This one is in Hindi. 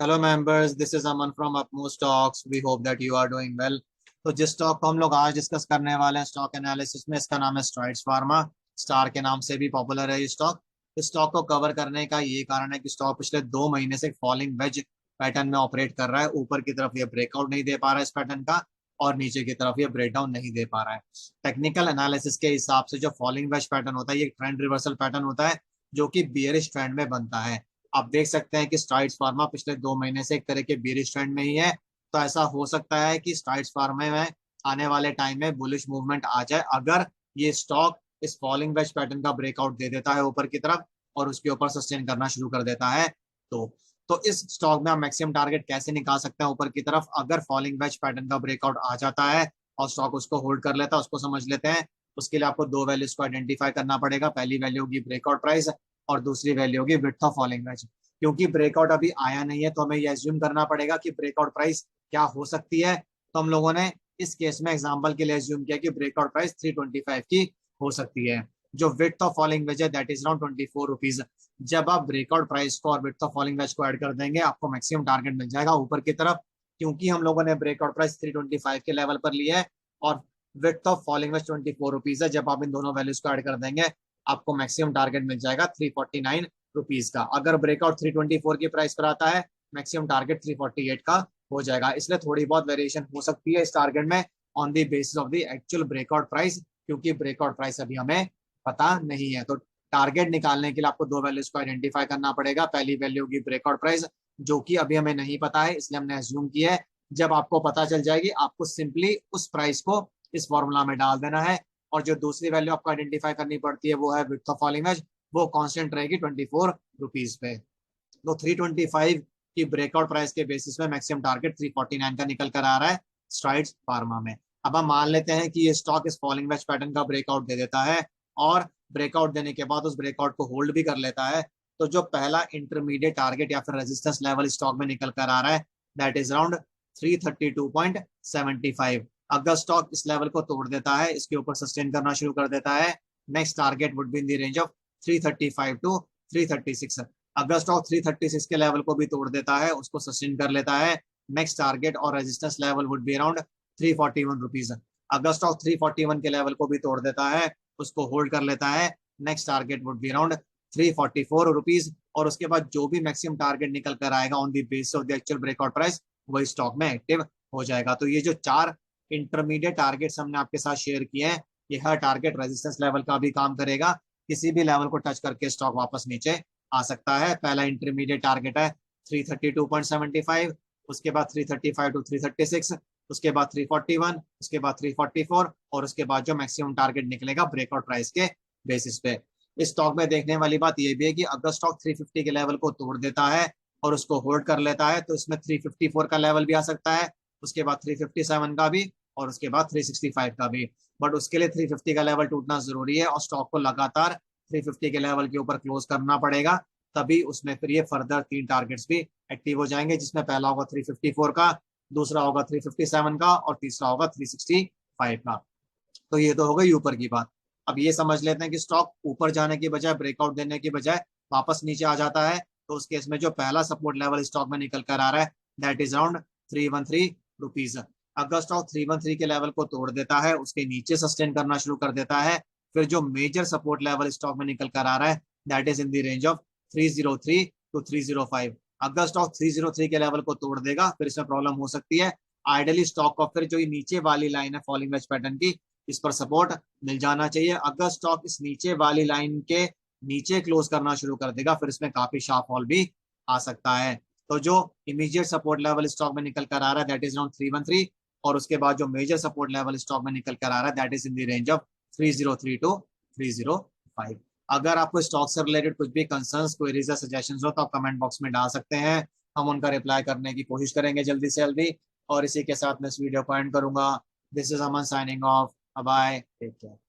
Hello members, this is Aman from अपमो stocks. We hope that you are doing well. तो जिस स्टॉक को हम लोग आज डिस्कस करने वाले हैं स्टॉक एनालिसिस में, इसका नाम है स्ट्राइड्स फार्मा। स्टार के नाम से भी पॉपुलर है ये स्टॉक। इस स्टॉक को कवर करने का ये कारण है कि स्टॉक पिछले 2 महीने से फॉलिंग वेज पैटर्न में ऑपरेट कर रहा है। ऊपर की तरफ ये ब्रेकआउट नहीं दे पा रहा है इस पैटर्न का, और नीचे की तरफ ये ब्रेकडाउन नहीं दे पा रहा है। टेक्निकल एनालिसिस के हिसाब से जो फॉलिंग वेज पैटर्न होता है ये ट्रेंड रिवर्सल पैटर्न होता है, जो कि बियरिश ट्रेंड में बनता है। आप देख सकते हैं कि स्ट्राइड्स फार्मा पिछले 2 महीने से एक तरह के बेरिश ट्रेंड में ही है। तो ऐसा हो सकता है कि स्ट्राइड्स फार्मा में आने वाले टाइम में बुलिश मूवमेंट आ जाए, अगर ये स्टॉक इस फॉलिंग वेज पैटर्न का ब्रेकआउट दे देता है ऊपर की तरफ और उसके ऊपर सस्टेन करना शुरू कर देता है। तो तो इस स्टॉक में आप मैक्सिमम टारगेट कैसे निकाल सकते हैं ऊपर की तरफ, अगर फॉलिंग वेज पैटर्न का ब्रेकआउट आ जाता है और स्टॉक उसको होल्ड कर लेता है। उसको समझ लेते हैं। उसके लिए आपको दो वैल्यूज को आइडेंटिफाई करना पड़ेगा। पहली वैल्यू होगी ब्रेकआउट प्राइस और दूसरी वैल्यू होगी विड्थ ऑफ फॉलिंग वेज। क्योंकि ब्रेकआउट अभी आया नहीं है तो हमें ये एज्यूम करना पड़ेगा कि ब्रेकआउट प्राइस क्या हो सकती है। तो हम लोगों ने इस केस में एग्जांपल के लिए एज्यूम किया कि ब्रेकआउट प्राइस 325 की हो सकती है। जो विड्थ ऑफ फॉलिंग वेज है दैट इज अराउंड 24 रुपीज। जब आप ब्रेकआउट प्राइस को और विड्थ ऑफ फॉलिंग वेज को ऐड कर देंगे, आपको मैक्सिमम टारगेट मिल जाएगा ऊपर की तरफ। क्योंकि हम लोगों ने ब्रेकआउट प्राइस 325 के लेवल पर लिया है और width of falling veg 24 rupees है। जब आप इन दोनों वैल्यूज को ऐड कर देंगे, आपको मैक्सिमम टारगेट मिल जाएगा 349 रुपीज का। अगर ब्रेकआउट 324 की प्राइस पर आता है, मैक्सिमम टारगेट 348 का हो जाएगा। इसलिए थोड़ी बहुत वेरिएशन हो सकती है इस टारगेट में on the basis of the actual breakout price, क्योंकि ब्रेकआउट प्राइस अभी हमें पता नहीं है। तो टारगेट निकालने के लिए आपको दो वैल्यूज को आइडेंटिफाई करना पड़ेगा। पहली वैल्यू होगी ब्रेकआउट प्राइस, जो कि अभी हमें नहीं पता है, इसलिए हमने एज्यूम किया है। जब आपको पता चल जाएगी, आपको सिंपली उस प्राइस को इस फॉर्मूला में डाल देना है। और जो दूसरी वैल्यू आपको आइडेंटिफाई करनी पड़ती है वो है विड्थ ऑफ फॉलिंग एज, वो कांस्टेंट रहेगी 24 रुपीज पे। तो 325 की ब्रेकआउट प्राइस के बेसिस में मैक्सिमम टारगेट 349 का निकल कर आ रहा है स्ट्राइड्स फार्मा में। अब हम मान लेते हैं कि ये स्टॉक इस फॉलिंग वेज पैटर्न का ब्रेकआउट दे देता है और ब्रेकआउट देने के बाद उस ब्रेकआउट को होल्ड भी कर लेता है। तो जो पहला इंटरमीडिएट टारगेट या फिर रेजिस्टेंस लेवल स्टॉक में निकल कर आ रहा है दैट इज अराउंड 332.75। अगर स्टॉक इस लेवल को तोड़ देता है, इसके ऊपर सस्टेन करना शुरू कर देता है, next target would be in the range of 335 to 336। अगर स्टॉक 336 के लेवल को भी तोड़ देता है, उसको सस्टेन कर लेता है, नेक्स्ट टारगेट और resistance level would be around 341 rupees. अगर स्टॉक 341 के लेवल को भी तोड़ देता है, उसको होल्ड कर लेता है, next target would be around 344 rupees. और उसके बाद जो भी मैक्सिमम टारगेट निकल कर आएगा on the basis of the actual breakout price, वही स्टॉक में एक्टिव हो जाएगा। तो ये जो चार इंटरमीडिएट टारगेट्स हमने आपके साथ शेयर किए हैं, ये हर टारगेट रेजिस्टेंस लेवल का भी काम करेगा। किसी भी लेवल को टच करके स्टॉक वापस नीचे आ सकता है। पहला इंटरमीडिएट टारगेट है 332.75, उसके बाद 335 टू 336, उसके बाद 341, उसके बाद 344 और उसके बाद जो मैक्सिमम टारगेट निकलेगा ब्रेकआउट प्राइस के बेसिस पे। इस स्टॉक में देखने वाली बात यह भी है कि अगर स्टॉक 350 के लेवल को तोड़ देता है और उसको होल्ड कर लेता है, तो इसमें 354 का लेवल भी आ सकता है, उसके बाद 357 का भी और उसके बाद 365 का भी। बट उसके लिए 350 का लेवल टूटना जरूरी है और स्टॉक को लगातार 350 के लेवल के ऊपर क्लोज करना पड़ेगा, तभी उसमें फिर ये फर्दर तीन टारगेट्स भी एक्टिव हो जाएंगे, जिसमें पहला होगा 354 का, दूसरा होगा 357 का और तीसरा होगा 365 का। तो ये तो हो गई ऊपर की बात। अब ये समझ लेते हैं कि स्टॉक ऊपर जाने की बजाय, ब्रेकआउट देने की बजाय वापस नीचे आ जाता है, तो उस केस में जो पहला सपोर्ट लेवल स्टॉक में निकल कर आ रहा है दैट इज अराउंड 313 रुपीज। अगर स्टॉक 313 के लेवल को तोड़ देता है, उसके नीचे सस्टेन करना शुरू कर देता है, फिर जो मेजर सपोर्ट लेवल स्टॉक में निकल कर आ रहा है that is in the range of 303 to 305। अगर स्टॉक 303 के लेवल को तोड़ देगा, फिर इसमें प्रॉब्लम हो सकती है। आइडियली स्टॉक को फिर जो नीचे वाली लाइन है फॉलिंग वेज पैटर्न की, इस पर सपोर्ट मिल जाना चाहिए। अगर स्टॉक इस नीचे वाली लाइन के नीचे क्लोज करना शुरू कर देगा, फिर इसमें काफी शार्प फॉल भी आ सकता है। तो जो इमीडिएट सपोर्ट लेवल स्टॉक में निकल कर आ रहा है दैट इज अराउंड 313, और उसके बाद जो मेजर सपोर्ट लेवल स्टॉक में निकल कर आ रहा है that is in the range of 303 to 305। अगर आपको स्टॉक से रिलेटेड कुछ भी कंसर्न्स, क्वेरीज या सजेशंस हो तो आप कमेंट बॉक्स में डाल सकते हैं। हम उनका रिप्लाई करने की कोशिश करेंगे जल्दी से जल्दी। और इसी के साथ मैं इस वीडियो को एंड करूंगा। This is Aman signing off. Bye, take care.